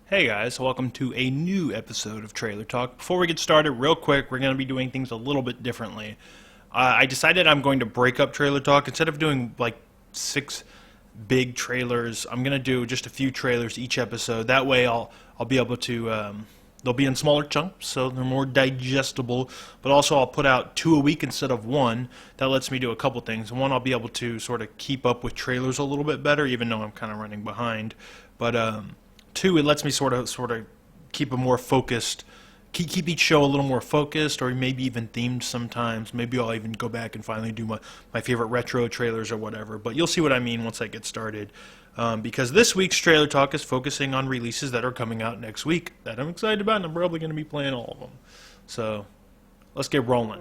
Hey guys, welcome to a new episode of Trailer Talk. Before we get started, real quick, we're going to be doing things a little bit differently. I decided I'm going to break up Trailer Talk. Instead of doing like 6 big trailers, I'm going to do just a few trailers each episode. That way I'll be able to, they'll be in smaller chunks, so they're more digestible. But also I'll put out 2 a week instead of 1. That lets me do a couple things. One, I'll be able to sort of keep up with trailers a little bit better, even though I'm kind of running behind. But 2, it lets me sort of keep a more focused, keep each show a little more focused, or maybe even themed sometimes. Maybe I'll even go back and finally do my favorite retro trailers or whatever. But you'll see what I mean once I get started. Because this week's Trailer Talk is focusing on releases that are coming out next week that I'm excited about, and I'm probably going to be playing all of them. So let's get rolling.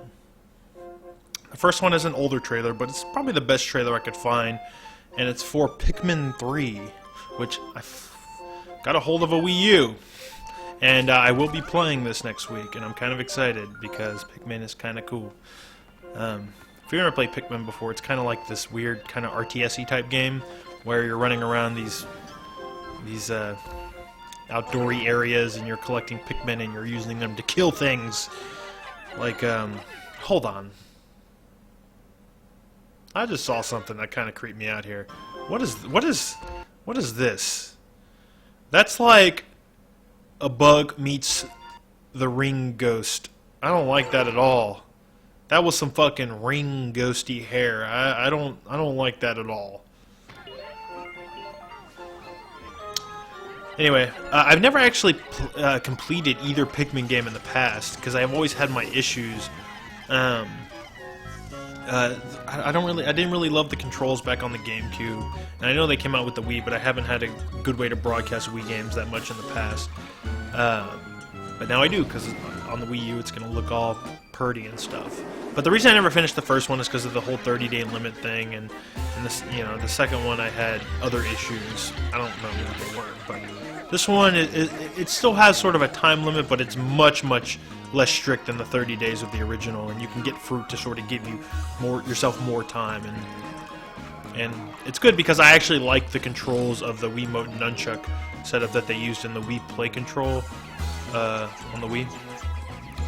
The first one is an older trailer, but it's probably the best trailer I could find, and it's for Pikmin 3, which I got a hold of a Wii U, and I will be playing this next week, and I'm kind of excited because Pikmin is kind of cool. If you've never played Pikmin before, it's kind of like this weird kind of RTS-y type game where you're running around these outdoory areas and you're collecting Pikmin and you're using them to kill things. Like, hold on. I just saw something that kind of creeped me out here. What is this? That's like a bug meets the ring ghost. I don't like that at all. That was some fucking ring ghosty hair. I don't like that at all. Anyway, I've never actually completed either Pikmin game in the past because I've always had my issues. I didn't really love the controls back on the GameCube, and I know they came out with the Wii, but I haven't had a good way to broadcast Wii games that much in the past. But now I do, because on the Wii U it's going to look all purty and stuff. But the reason I never finished the first one is because of the whole 30-day limit thing, and this, the second one I had other issues. I don't know what they were, but this one it still has sort of a time limit, but it's much less strict than the 30 days of the original, and you can get fruit to sort of give you yourself more time, and it's good because I actually like the controls of the Wiimote and Nunchuck setup that they used in the Wii Play Control on the Wii.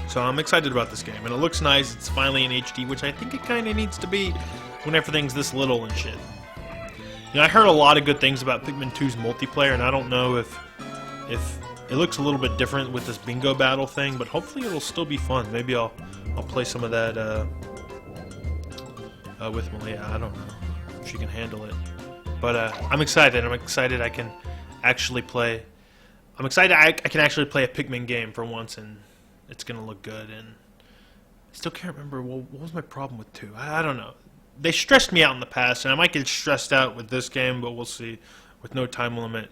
So I'm excited about this game, and it looks nice. It's finally in HD, which I think it kind of needs to be when everything's this little and shit. I heard a lot of good things about Pikmin 2's multiplayer, and I don't know if it looks a little bit different with this bingo battle thing, but hopefully it'll still be fun. Maybe I'll play some of that with Malia. I don't know if she can handle it, but I'm excited. I'm excited I can actually play. I'm excited I can actually play a Pikmin game for once, and it's gonna look good. And I still can't remember what was my problem with 2. I don't know. They stressed me out in the past, and I might get stressed out with this game, but we'll see. With no time limit.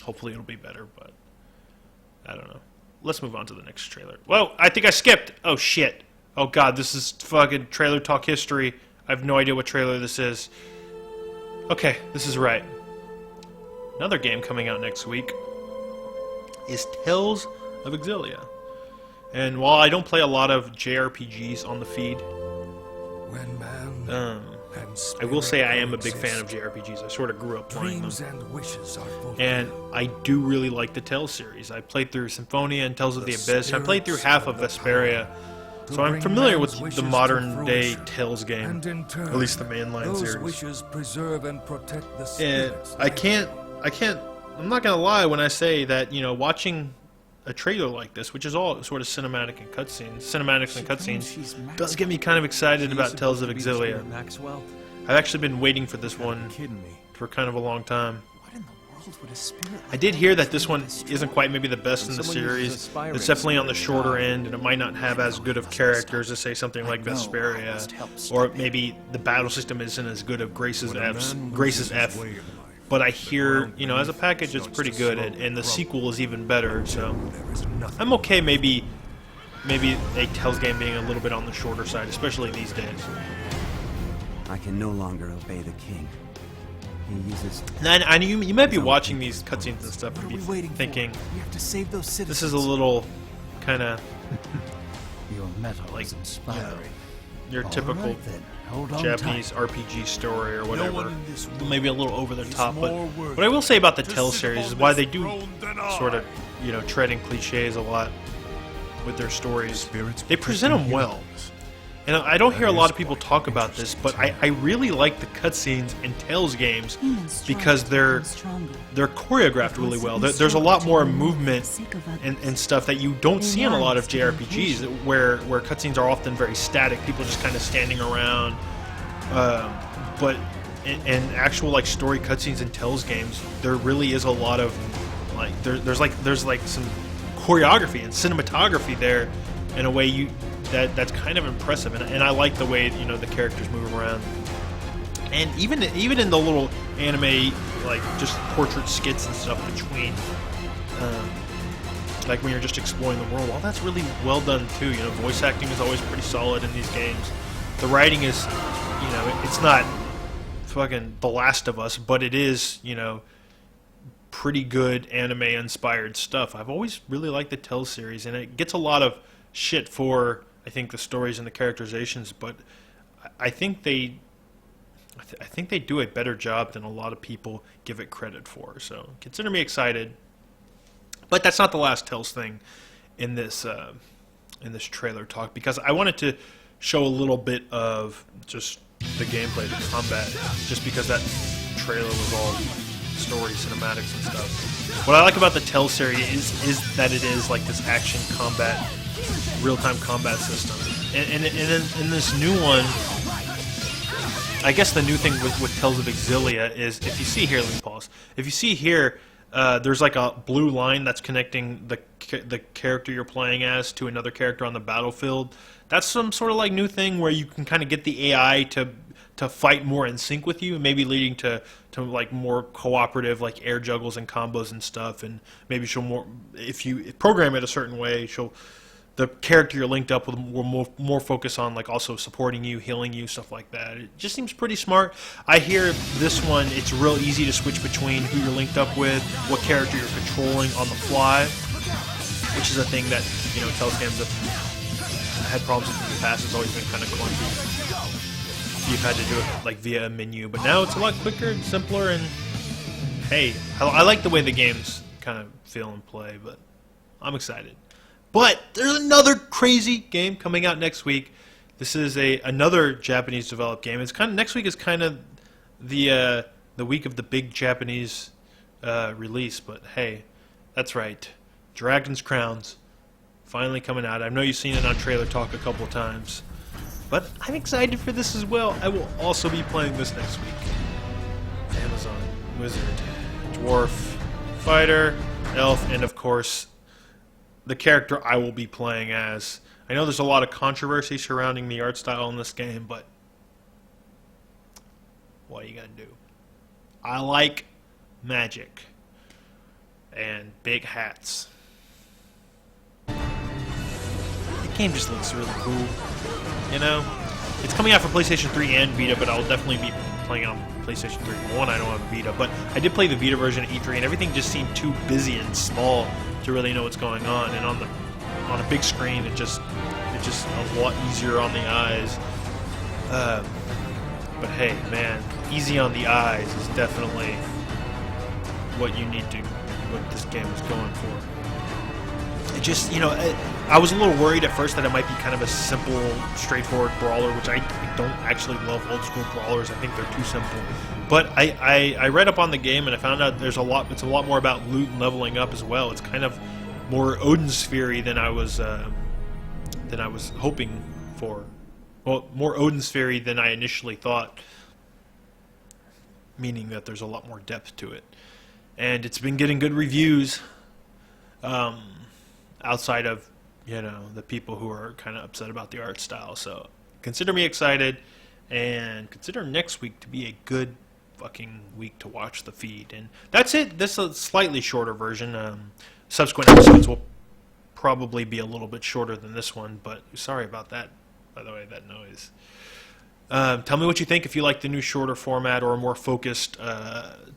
Hopefully it'll be better, but I don't know. Let's move on to the next trailer. Whoa, I think I skipped. Oh, shit. Oh, God, this is fucking Trailer Talk history. I have no idea what trailer this is. Okay, this is right. Another game coming out next week is Tales of Xillia. And while I don't play a lot of JRPGs on the feed, I will say I am a big fan of JRPGs. I sort of grew up playing them. And I do really like the Tales series. I played through Symphonia and Tales of the Abyss. I played through half of Vesperia. So I'm familiar with the modern-day Tales game, at least the mainline series. And I'm not going to lie when I say that, watching a trailer like this, which is all sort of cinematics and cutscenes, does get me kind of excited about Tales of Xillia. I've actually been waiting for this one for kind of a long time. I did hear that this one isn't quite maybe the best in the series. It's definitely on the shorter end, and it might not have as good of characters as, say, something like Vesperia, or maybe the battle system isn't as good as Grace's F. But I hear, as a package, it's pretty good, and the sequel is even better. So I'm okay, maybe a Tales game being a little bit on the shorter side, especially these days. I can no longer obey the king. He uses. And you might be watching these cutscenes and stuff and be thinking, we have to save those citizens. This is a little kind of Your metal is inspiring. Your typical Hold on Japanese tight. RPG story or whatever. one in this world Maybe a little over the is top, but more worthy what I will say about the to Tell sit series upon is why this they do throne than I. sort of, tread in cliches a lot with their stories. Spirits They present them protecting well. humans. And I don't hear a That lot is of people quite talk about this, but I really like the cutscenes in Tales games because they're choreographed really well. There's a lot more movement and stuff that you don't see in a lot of JRPGs, where cutscenes are often very static. People just kind of standing around. But in actual like story cutscenes in Tales games, there really is a lot of like there's some choreography and cinematography there in a way that's kind of impressive, and I like the way the characters move around, and even in the little anime like just portrait skits and stuff between, like when you're just exploring the world. Well, that's really well done too. Voice acting is always pretty solid in these games. The writing is, it's not fucking The Last of Us, but it is, pretty good anime-inspired stuff. I've always really liked the Tell series, and it gets a lot of shit for, I think, the stories and the characterizations, but I think they do a better job than a lot of people give it credit for. So consider me excited. But that's not the last Tales thing in this trailer talk, because I wanted to show a little bit of just the gameplay, the combat, just because that trailer was all story, cinematics, and stuff. What I like about the Tell series is that it is like this action combat, real-time combat system. And in this new one, I guess the new thing with Tales of Xillia is, if you see here, let me pause. If you see here, there's like a blue line that's connecting the character you're playing as to another character on the battlefield. That's some sort of like new thing where you can kind of get the AI to fight more in sync with you, maybe leading to like more cooperative like air juggles and combos and stuff. And maybe she'll more, if you program it a certain way, the character you're linked up with will more focus on like also supporting you, healing you, stuff like that. It just seems pretty smart. I hear this one, it's real easy to switch between who you're linked up with, what character you're controlling on the fly, which is a thing that Telltale games have had problems with in the past. It's always been kind of clunky. You've had to do it like via a menu, but now it's a lot quicker and simpler. And hey, I like the way the games kind of feel and play, but I'm excited. But there's another crazy game coming out next week. This is another Japanese developed game. It's next week is kind of the week of the big Japanese release. But hey, that's right, Dragon's Crowns finally coming out. I know you've seen it on Trailer Talk a couple times, but I'm excited for this as well. I will also be playing this next week. Amazon Wizard, Dwarf, Fighter, Elf, and of course the character I will be playing as. I know there's a lot of controversy surrounding the art style in this game, but what are you gonna do? I like magic and big hats. The game just looks really cool, It's coming out for PlayStation 3 and Vita, but I'll definitely be playing it on PlayStation 3. One, I don't have a Vita, but I did play the Vita version at E3, and everything just seemed too busy and small to really know what's going on. And on a big screen, it just a lot easier on the eyes. But hey, man, easy on the eyes is definitely what this game is going for. It just, I was a little worried at first that it might be kind of a simple, straightforward brawler, which I don't actually love old school brawlers. I think they're too simple. But I read up on the game and I found out it's a lot more about loot and leveling up as well. It's kind of more Odin Sphere-y than I was hoping for. Well, more Odin Sphere-y than I initially thought, meaning that there's a lot more depth to it. And it's been getting good reviews. Outside of, the people who are kind of upset about the art style. So consider me excited, and consider next week to be a good fucking week to watch the feed. And that's it. This is a slightly shorter version. Subsequent episodes will probably be a little bit shorter than this one, but sorry about that, by the way, that noise. Tell me what you think. If you like the new shorter format or a more focused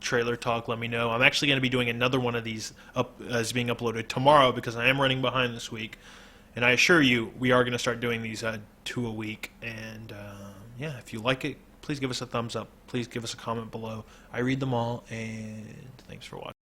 trailer talk, let me know. I'm actually going to be doing another one of these as being uploaded tomorrow because I am running behind this week. And I assure you, we are going to start doing these 2 a week. And yeah, if you like it, please give us a thumbs up. Please give us a comment below. I read them all, and thanks for watching.